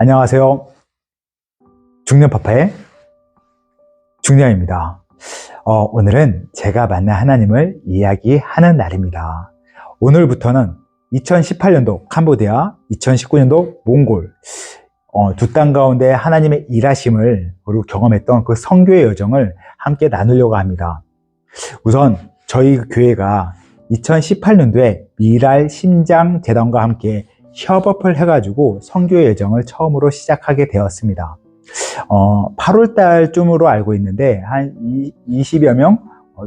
안녕하세요. 중년파파의 중년입니다. 오늘은 제가 만난 하나님을 이야기하는 날입니다. 오늘부터는 2018년도 캄보디아, 2019년도 몽골 두 땅 가운데 하나님의 일하심을 그리고 경험했던 그 선교의 여정을 함께 나누려고 합니다. 우선 저희 교회가 2018년도에 미랄 심장 재단과 함께 협업을 해가지고 선교의 여정을 처음으로 시작하게 되었습니다. 8월 달쯤으로 알고 있는데 한 20여 명,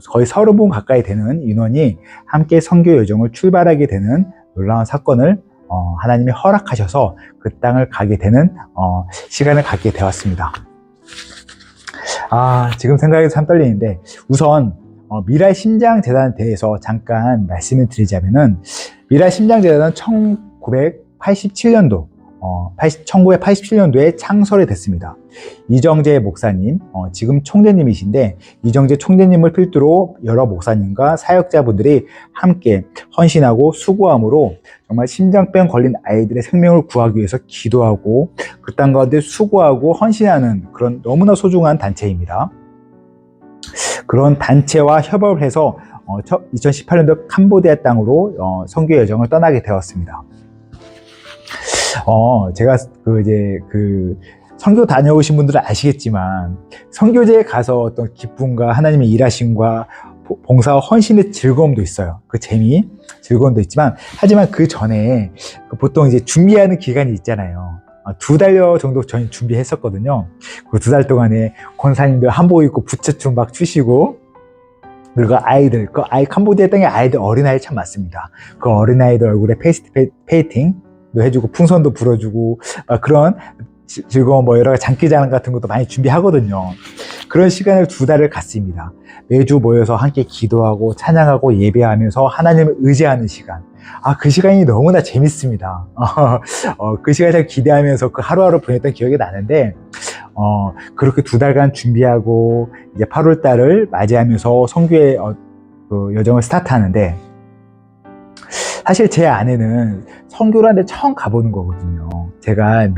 거의 30분 가까이 되는 인원이 함께 선교 여정을 출발하게 되는 놀라운 사건을 하나님이 허락하셔서 그 땅을 가게 되는 시간을 갖게 되었습니다. 지금 생각해도 참 떨리는데 우선 미랄 심장 재단에 대해서 잠깐 말씀을 드리자면은 미랄 심장 재단은 1987년도에 창설이 됐습니다. 이정재 목사님, 지금 총재님이신데 이정재 총재님을 필두로 여러 목사님과 사역자분들이 함께 헌신하고 수고함으로 정말 심장병 걸린 아이들의 생명을 구하기 위해서 기도하고 그 땅 가운데 수고하고 헌신하는 그런 너무나 소중한 단체입니다. 그런 단체와 협업을 해서 2018년도 캄보디아 땅으로 선교 여정을 떠나게 되었습니다. 제가 선교 다녀오신 분들은 아시겠지만 선교지에 가서 어떤 기쁨과 하나님의 일하심과 봉사와 헌신의 즐거움도 있어요. 그 재미, 즐거움도 있지만 하지만 그 전에 보통 이제 준비하는 기간이 있잖아요. 2달 정도 저희 준비했었거든요. 그 2달 동안에 권사님들 한복 입고 부채춤 막 추시고 그리고 아이들, 캄보디아 땅에 아이들, 어린아이 참 많습니다. 그 어린아이들 얼굴에 페이스트 페인팅도 해주고 풍선도 불어주고 그런 즐거운 여러 가지 장기자랑 같은 것도 많이 준비하거든요. 그런 시간을 2달을 갖습니다. 매주 모여서 함께 기도하고 찬양하고 예배하면서 하나님을 의지하는 시간. 그 시간이 너무나 재밌습니다. 그 시간을 기대하면서 그 하루하루 보냈던 기억이 나는데 그렇게 2달간 준비하고 이제 8월 달을 맞이하면서 선교의 그 여정을 스타트하는데 사실 제 아내는 선교라는 데 처음 가보는 거거든요. 제가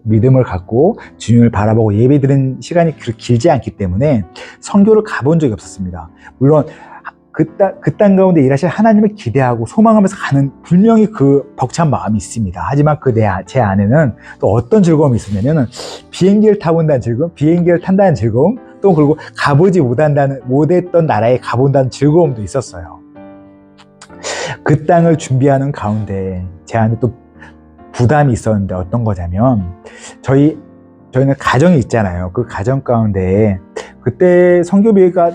믿음을 갖고 주님을 바라보고 예배드리는 시간이 그렇게 길지 않기 때문에 선교를 가본 적이 없었습니다. 물론 그 땅 가운데 일하실 하나님을 기대하고 소망하면서 가는 분명히 그 벅찬 마음이 있습니다. 하지만 제 아내는 또 어떤 즐거움이 있었냐면 비행기를 타본다는 즐거움, 비행기를 탄다는 즐거움, 또 그리고 가보지 못했던 나라에 가본다는 즐거움도 있었어요. 그 땅을 준비하는 가운데 제 안에 또 부담이 있었는데 어떤 거냐면 저희는 가정이 있잖아요. 그 가정 가운데 그때 선교비가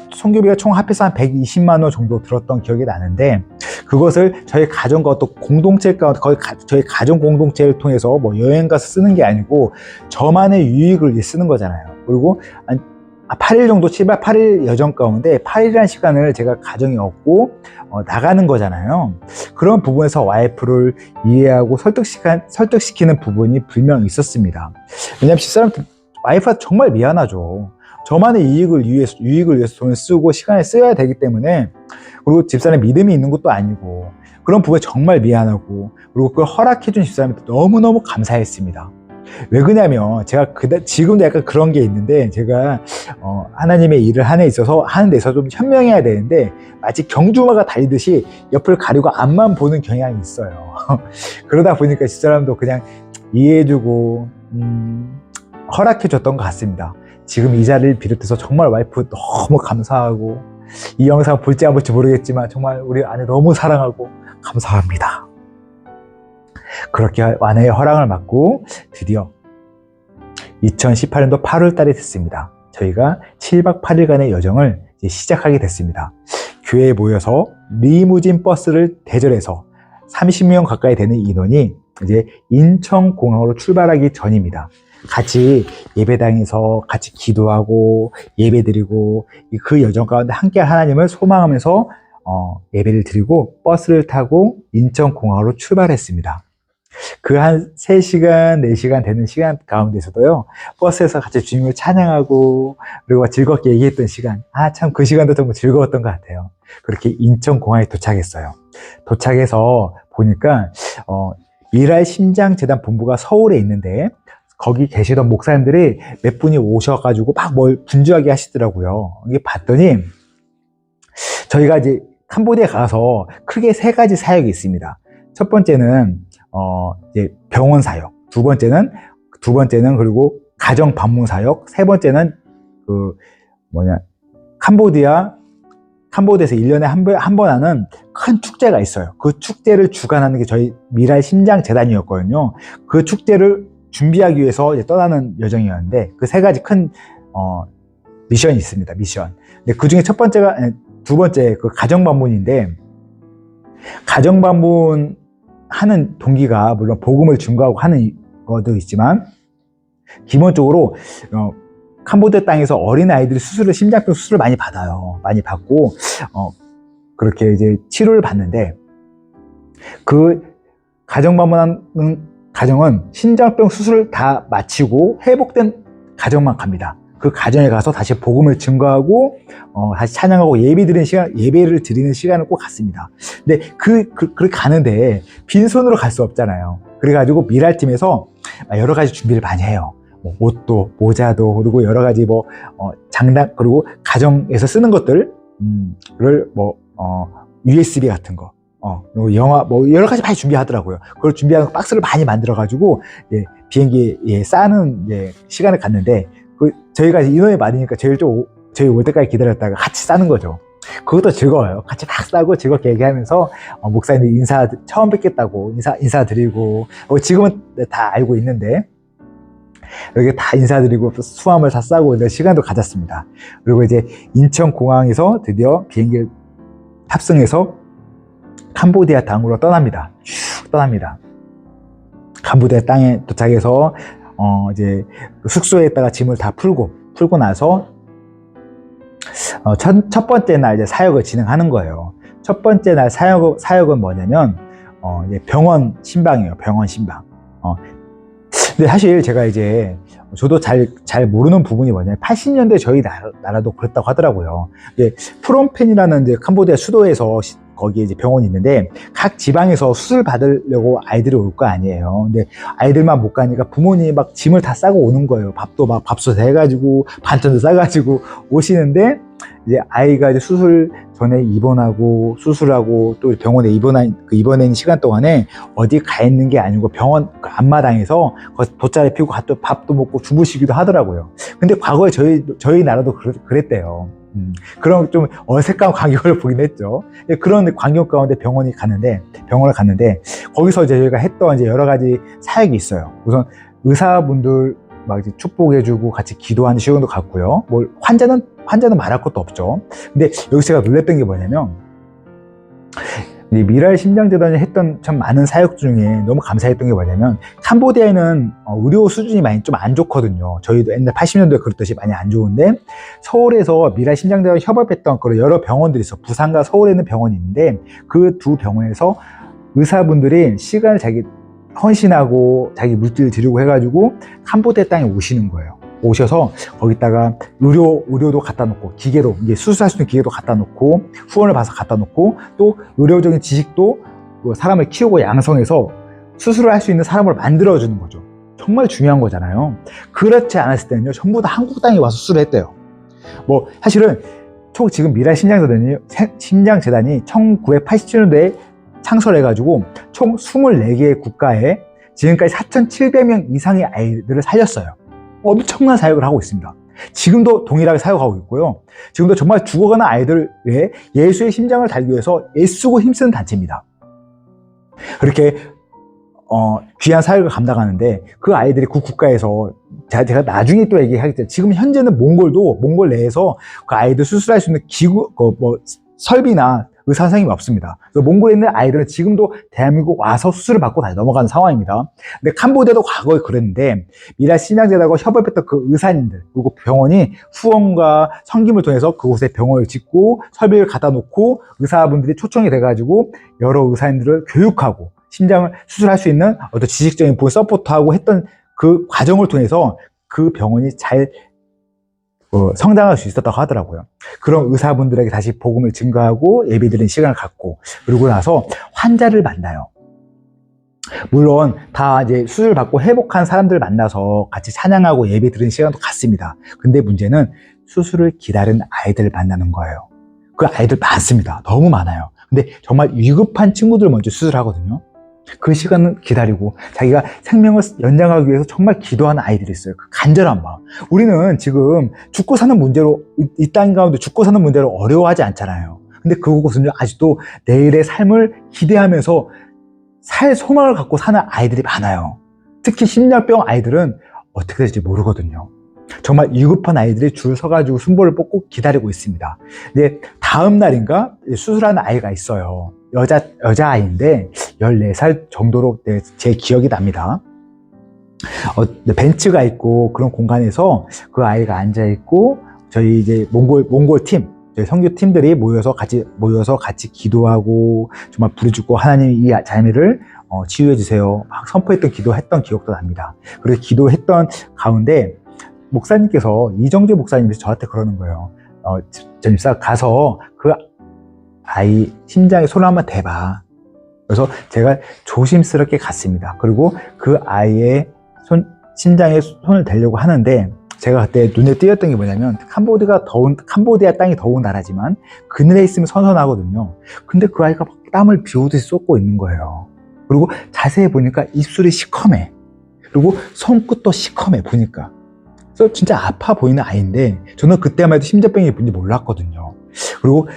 총 합해서 한 120만 원 정도 들었던 기억이 나는데 그것을 저희 가정과 또 공동체 가운데 저희 가정 공동체를 통해서 여행 가서 쓰는 게 아니고 저만의 유익을 위해 쓰는 거잖아요. 그리고 8일 정도 7박 8일 여정 가운데 8일이라는 시간을 제가 가정이 없고 나가는 거잖아요. 그런 부분에서 와이프를 이해하고 설득시키는 부분이 분명 있었습니다. 왜냐하면 집사람한테 와이프가 정말 미안하죠. 저만의 유익을 위해서 돈을 쓰고 시간을 써야 되기 때문에 그리고 집사람의 믿음이 있는 것도 아니고 그런 부분에 정말 미안하고 그리고 그걸 허락해준 집사람한테 너무너무 감사했습니다. 왜 그러냐면 제가 지금도 약간 그런 게 있는데 제가 하나님의 일을 하는 데 있어서 좀 현명해야 되는데 마치 경주마가 달리듯이 옆을 가리고 앞만 보는 경향이 있어요. 그러다 보니까 집사람도 그냥 이해해주고 허락해줬던 것 같습니다. 지금 이 자리를 비롯해서 정말 와이프 너무 감사하고 이 영상 볼지 안 볼지 모르겠지만 정말 우리 아내 너무 사랑하고 감사합니다. 그렇게 아내의 허락을 받고 드디어 2018년도 8월 달이 됐습니다. 저희가 7박 8일간의 여정을 이제 시작하게 됐습니다. 교회에 모여서 리무진 버스를 대절해서 30명 가까이 되는 인원이 이제 인천공항으로 출발하기 전입니다. 같이 예배당에서 같이 기도하고 예배드리고 그 여정 가운데 함께 하나님을 소망하면서 예배를 드리고 버스를 타고 인천공항으로 출발했습니다. 그 한 3시간, 4시간 되는 시간 가운데서도요, 버스에서 같이 주님을 찬양하고, 그리고 즐겁게 얘기했던 시간. 참 그 시간도 정말 즐거웠던 것 같아요. 그렇게 인천공항에 도착했어요. 도착해서 보니까, 미랄 심장재단 본부가 서울에 있는데, 거기 계시던 목사님들이 몇 분이 오셔가지고 막 뭘 분주하게 하시더라고요. 이게 봤더니 저희가 이제 캄보디아에 가서 크게 세 가지 사역이 있습니다. 첫 번째는 이제 병원 사역, 두 번째는 그리고 가정 방문 사역, 세 번째는 캄보디아에서 1년에 한 번 하는 큰 축제가 있어요. 그 축제를 주관하는 게 저희 미랄 심장재단이었거든요. 그 축제를 준비하기 위해서 이제 떠나는 여정이었는데 그 세 가지 큰 미션이 있습니다. 미션. 근데 그 중에 두 번째 그 가정 방문인데, 가정 방문 하는 동기가 물론 복음을 증거하고 하는 것도 있지만 기본적으로 캄보디아 땅에서 어린 아이들이 심장병 수술을 많이 받아요. 많이 받고 그렇게 이제 치료를 받는데, 그 가정 방문하는 가정은 심장병 수술을 다 마치고 회복된 가정만 갑니다. 그 가정에 가서 다시 복음을 증거하고 다시 찬양하고 예배를 드리는 시간을 꼭 갖습니다. 근데 그렇게 가는데 빈손으로 갈 수 없잖아요. 그래가지고 미랄팀에서 여러 가지 준비를 많이 해요. 옷도, 모자도, 그리고 여러 가지 장난, 그리고 가정에서 쓰는 것들을 USB 같은 거, 영화, 여러 가지 많이 준비하더라고요. 그걸 준비하는 박스를 많이 만들어가지고 비행기에 싸는 시간을 갖는데, 저희가 인원이 많으니까 저희 올 때까지 기다렸다가 같이 싸는 거죠. 그것도 즐거워요. 같이 막 싸고 즐겁게 얘기하면서 목사님들 처음 뵙겠다고 인사드리고, 지금은 다 알고 있는데 이렇게 다 인사드리고 수함을 다 싸고 이런 시간도 가졌습니다. 그리고 이제 인천공항에서 드디어 비행기를 탑승해서 캄보디아 땅으로 떠납니다. 쭉 떠납니다. 캄보디아 땅에 도착해서 이제 숙소에 있다가 짐을 다 풀고 나서 첫 번째 날 이제 사역을 진행하는 거예요. 첫 번째 날 사역은 뭐냐면 이제 병원 신방이에요. 병원 신방. 근데 사실 제가 이제 저도 잘 모르는 부분이 뭐냐면 80년대 저희 나라도 그랬다고 하더라고요. 프롬펜이라는 이제 캄보디아 수도에서 거기에 이제 병원이 있는데 각 지방에서 수술 받으려고 아이들이 올 거 아니에요. 근데 아이들만 못 가니까 부모님이 막 짐을 다 싸고 오는 거예요. 밥도 막 밥솥 해가지고 반찬도 싸가지고 오시는데, 이제 아이가 이제 수술 전에 입원하고 수술하고 또 병원에 입원한 시간 동안에 어디 가 있는 게 아니고 병원 그 앞마당에서 돗자리 피우고 밥도 먹고 주무시기도 하더라고요. 근데 과거에 저희 나라도 그랬대요. 그런 좀 어색한 광경을 보긴 했죠. 그런 광경 가운데 병원을 갔는데 거기서 이제 저희가 했던 이제 여러 가지 사역이 있어요. 우선 의사분들 막 이제 축복해주고 같이 기도하는 시간도 갖고요. 환자는 말할 것도 없죠. 근데 여기서 제가 놀랬던 게 뭐냐면, 이 미랄 심장재단이 했던 참 많은 사역 중에 너무 감사했던 게 뭐냐면, 캄보디아에는 의료 수준이 많이 좀 안 좋거든요. 저희도 옛날 80년도에 그랬듯이 많이 안 좋은데, 서울에서 미랄 심장재단 협업했던 그런 여러 병원들이 있어. 부산과 서울에 있는 병원이 있는데, 그 두 병원에서 의사분들이 시간을 헌신하고 자기 물질을 드리고 해가지고 캄보디아 땅에 오시는 거예요. 오셔서 거기다가 의료도 갖다 놓고, 기계로 이제 수술할 수 있는 기계도 갖다 놓고, 후원을 받아서 갖다 놓고, 또 의료적인 지식도 사람을 키우고 양성해서 수술을 할 수 있는 사람을 만들어 주는 거죠. 정말 중요한 거잖아요. 그렇지 않았을 때는요, 전부 다 한국 땅에 와서 수술을 했대요. 사실은 지금 미랄 심장재단이 1987년도에 창설해가지고 총 24개의 국가에 지금까지 4,700명 이상의 아이들을 살렸어요. 엄청난 사역을 하고 있습니다. 지금도 동일하게 사역하고 있고요. 지금도 정말 죽어가는 아이들의 예수의 심장을 달기 위해서 애쓰고 힘쓰는 단체입니다. 그렇게 귀한 사역을 감당하는데, 그 아이들이 그 국가에서 제가 나중에 또 얘기하겠지만, 지금 현재는 몽골 내에서 그 아이들 수술할 수 있는 기구, 설비나 의사 선생님이 없습니다. 그래서 몽골에 있는 아이들은 지금도 대한민국 와서 수술을 받고 다시 넘어가는 상황입니다. 근데 캄보디아도 과거에 그랬는데, 미랄 심장재단과 협업했던 그 의사님들, 그리고 병원이 후원과 성김을 통해서 그곳에 병원을 짓고 설비를 갖다 놓고 의사분들이 초청이 돼가지고 여러 의사님들을 교육하고 심장을 수술할 수 있는 어떤 지식적인 부분 서포트하고 했던 그 과정을 통해서 그 병원이 잘 성장할 수 있었다고 하더라고요. 그런 의사분들에게 다시 복음을 증거하고 예배드리는 시간을 갖고, 그러고 나서 환자를 만나요. 물론 다 이제 수술 받고 회복한 사람들 만나서 같이 찬양하고 예배 드리는 시간도 갖습니다. 근데 문제는 수술을 기다리는 아이들을 만나는 거예요. 그 아이들 많습니다. 너무 많아요. 근데 정말 위급한 친구들 먼저 수술하거든요. 그 시간은 기다리고 자기가 생명을 연장하기 위해서 정말 기도하는 아이들이 있어요. 그 간절한 마음. 우리는 지금 죽고 사는 문제로, 이 땅 가운데 죽고 사는 문제로 어려워하지 않잖아요. 근데 그곳은 아직도 내일의 삶을 기대하면서 살 소망을 갖고 사는 아이들이 많아요. 특히 심장병 아이들은 어떻게 될지 모르거든요. 정말 위급한 아이들이 줄 서가지고 순보를 뽑고 기다리고 있습니다. 근데 다음 날인가 수술하는 아이가 있어요. 여자아이인데 14살 정도로 제 기억이 납니다. 벤츠가 있고 그런 공간에서 그 아이가 앉아있고 저희 이제 몽골 팀, 저희 선교 팀들이 모여서 같이 기도하고 정말 부르짖고 하나님 이 자매를 치유해 주세요. 막 선포했던 기도했던 기억도 납니다. 그리고 기도했던 가운데 목사님께서 이정재 목사님이 저한테 그러는 거예요. 전입사 가서 그 아이 심장에 손을 한번 대봐. 그래서 제가 조심스럽게 갔습니다. 그리고 그 아이의 심장에 손을 대려고 하는데 제가 그때 눈에 띄었던 게 뭐냐면 캄보디아 땅이 더운 나라지만 그늘에 있으면 선선하거든요. 근데 그 아이가 막 땀을 비오듯이 쏟고 있는 거예요. 그리고 자세히 보니까 입술이 시커매. 그리고 손끝도 시커매 보니까. 그래서 진짜 아파 보이는 아이인데 저는 그때만 해도 심장병이 뭔지 몰랐거든요. 그리고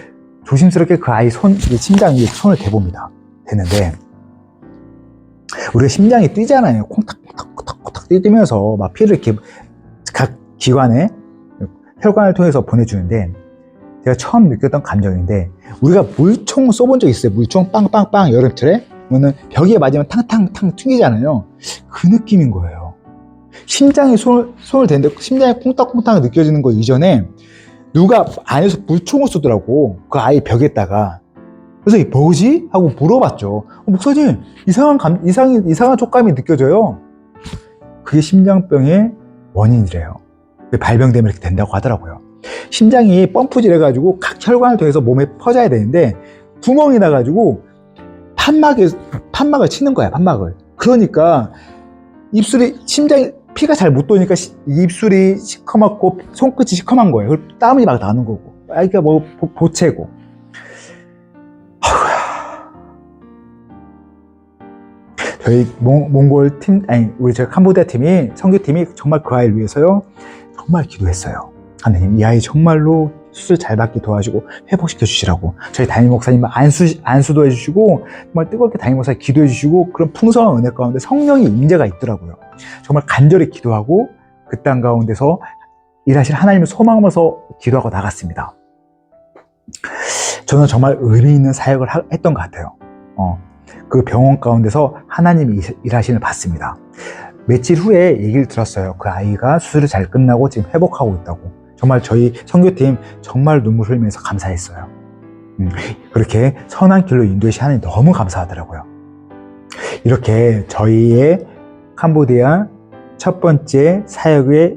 조심스럽게 그 아이 심장 위에 손을 대봅니다. 대는데 우리가 심장이 뛰잖아요. 콩닥콩닥 뛰면서 막 피를 이렇게 각 기관에 혈관을 통해서 보내주는데 제가 처음 느꼈던 감정인데 우리가 물총 쏘본 적 있어요. 물총 빵빵빵 여름철에 그러면 벽에 맞으면 탕탕탕 튕기잖아요. 그 느낌인 거예요. 심장에 손을 대는데 심장이 콩닥콩닥 느껴지는 거 이전에 누가 안에서 물총을 쏘더라고. 그 아이 벽에다가. 그래서 이게 뭐지? 하고 물어봤죠. 목사님, 이상한 촉감이 느껴져요. 그게 심장병의 원인이래요. 발병되면 이렇게 된다고 하더라고요. 심장이 펌프질 해가지고 각 혈관을 통해서 몸에 퍼져야 되는데 구멍이 나가지고 판막을 치는 거야, 판막을. 그러니까 심장이 피가 잘 못 도니까 입술이 시커멓고 손끝이 시커먼 거예요. 그리고 땀이 막 나는 거고. 그러니까 뭐 보채고. 저희 몽골 팀, 저희 캄보디아 팀이, 선교팀이 정말 그 아이를 위해서요. 정말 기도했어요. 하나님, 이 아이 정말로 수술 잘 받게 도와주고 회복시켜 주시라고. 저희 담임 목사님 안수도 해주시고 정말 뜨겁게 담임 목사님 기도해 주시고 그런 풍성한 은혜 가운데 성령의 임재가 있더라고요. 정말 간절히 기도하고 그 땅 가운데서 일하실 하나님을 소망하면서 기도하고 나갔습니다. 저는 정말 의미 있는 사역을 했던 것 같아요. 그 병원 가운데서 하나님이 일하시는 봤습니다. 며칠 후에 얘기를 들었어요. 그 아이가 수술이 잘 끝나고 지금 회복하고 있다고. 정말 저희 선교팀 정말 눈물 흘리면서 감사했어요. 그렇게 선한 길로 인도해주신 하나님 너무 감사하더라고요. 이렇게 저희의 캄보디아 첫 번째 사역의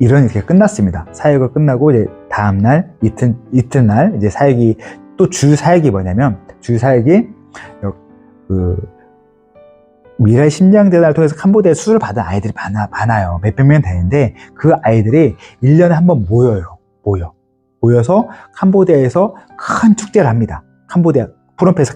일은 이렇게 끝났습니다. 사역을 끝나고 이제 다음날 이튿날 이제 사역이 또 주 사역이 뭐냐면 주 사역이 미라의 심장재단을 통해서 캄보디아에 수술을 받은 아이들이 많아요. 몇백 명 되는데 그 아이들이 1년에 한 번 모여서 캄보디아에서 큰 축제를 합니다. 캄보디아 프롬페에서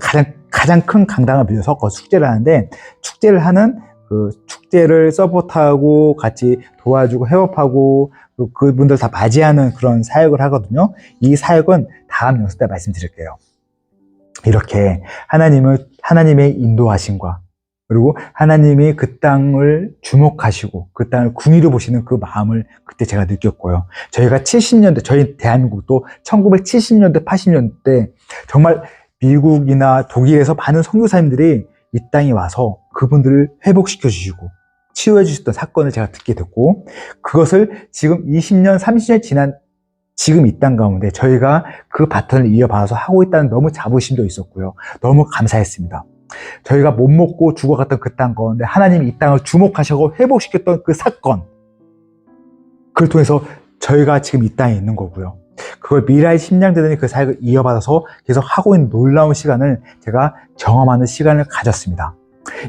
가장 큰 강당을 빌려서 그 축제를 하는데 축제를 하는 그 축제를 서포트하고 같이 도와주고 헤업하고 그분들 다 맞이하는 그런 사역을 하거든요. 이 사역은 다음 영상 때 말씀드릴게요. 이렇게 하나님의 인도하심과 그리고 하나님이 그 땅을 주목하시고 그 땅을 궁의로 보시는 그 마음을 그때 제가 느꼈고요. 저희가 70년대, 저희 대한민국도 1970년대, 80년대 정말 미국이나 독일에서 많은 선교사님들이 이 땅에 와서 그분들을 회복시켜 주시고 치유해 주셨던 사건을 제가 듣게 됐고 그것을 지금 20년, 30년 지난 지금 이 땅 가운데 저희가 그 바톤을 이어받아서 하고 있다는 너무 자부심도 있었고요. 너무 감사했습니다. 저희가 못 먹고 죽어갔던 그 땅 가운데 하나님이 이 땅을 주목하시고 회복시켰던 그 사건 그걸 통해서 저희가 지금 이 땅에 있는 거고요. 그걸 미라에 심장되더니 그 사역을 이어받아서 계속 하고 있는 놀라운 시간을 제가 경험하는 시간을 가졌습니다.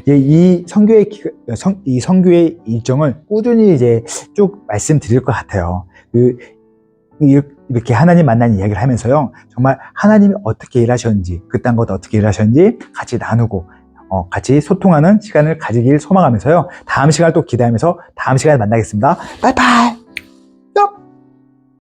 이 선교의 일정을 꾸준히 이제 쭉 말씀드릴 것 같아요. 이렇게 하나님 만나는 이야기를 하면서요, 정말 하나님이 어떻게 일하셨는지, 그딴 것 어떻게 일하셨는지 같이 나누고, 같이 소통하는 시간을 가지길 소망하면서요, 다음 시간을 또 기대하면서 다음 시간에 만나겠습니다. 빠이빠이!